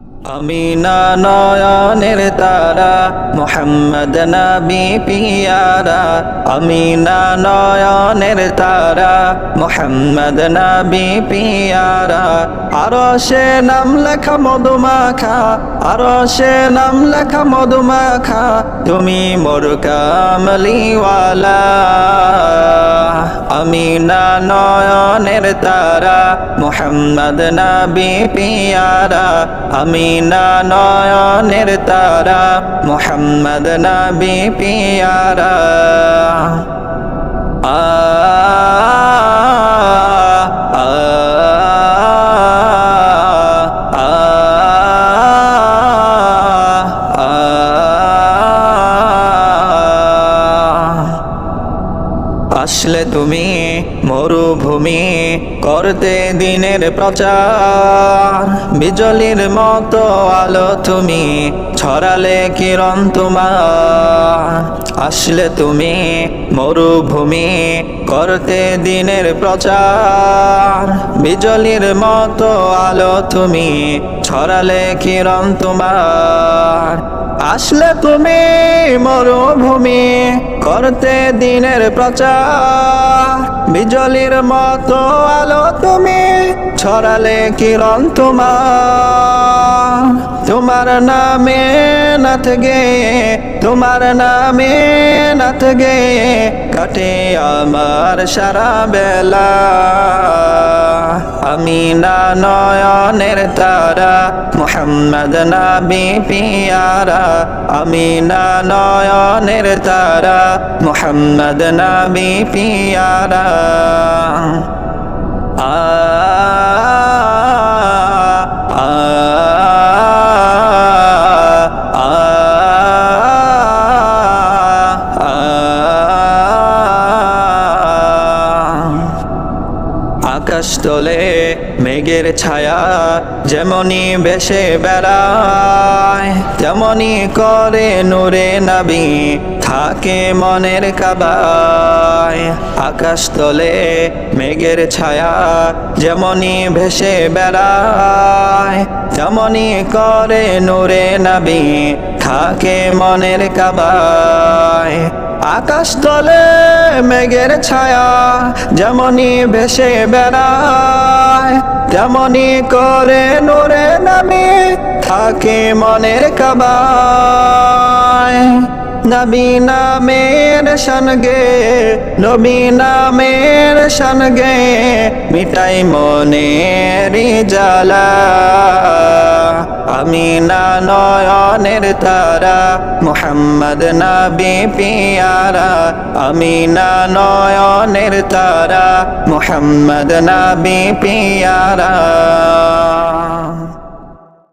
আমিনা নয়নের তারা মুহাম্মদ নবী পিয়ারা, আমিনা নয়নের তারা মুহাম্মদ নবী পিয়ারা। আরশে নাম লেখা মধুমাখা, আরশে নাম লেখা মধুমাখা, তুমি মোর কামলিওয়ালা। আমিনা নয়নের তারা মুহাম্মদ নবী পিয়ারা, আমিনা নয়নের তারা মুহাম্মদ নবী পিয়ারা। আ আ আসলে তুমি মরুভূমি করতে দিনের প্রচার, বিজলির মতো আলো তুমি ছড়ালে কিরণ তোমার। আসলে তুমি মরুভূমি করতে দিনের প্রচার, বিজলির মতো আলো তুমি ছড়ালে কিরণ তোমার। আসলে তুমি মরুভূমি করতে দিনের প্রচার, বিজলির মতো আলো তুমি ছড়ালে কিরণ তোমার। তোমার নামে নাথ গে, তোমার নামে নাথ গে কাটে আমার সারা বেলা। আমিনা নয়নের তারা মুহাম্মদ নবী পিয়ারা, আমিনা নয়নের তারা মুহাম্মদ নবী পিয়ারা। আ আ আকাশ তলে মেঘের ছায়া যেমনি ভেসে বেড়ায়, তেমনি করে নূরে নবী থাকে মনের কাবায়। আকাশ তলে মেঘের ছায়া যেমনি ভেসে বেড়ায়, তেমনি করে নূরে নবী থাকে মনের কাবায়। আকাশ তলে মেঘের ছায়া যেমনি ভেসে বেড়ায়, তেমনি করে নূরে নবী থাকে মনের কাবায়। নবী নামের সনগে, নবী নামের সনগে মিটাই মনের জ্বালা। আমিনা নয়নের তারা মুহাম্মদ নবী পিয়ারা, আমিনা নয়নের তারা মুহাম্মদ নবী পিয়ারা।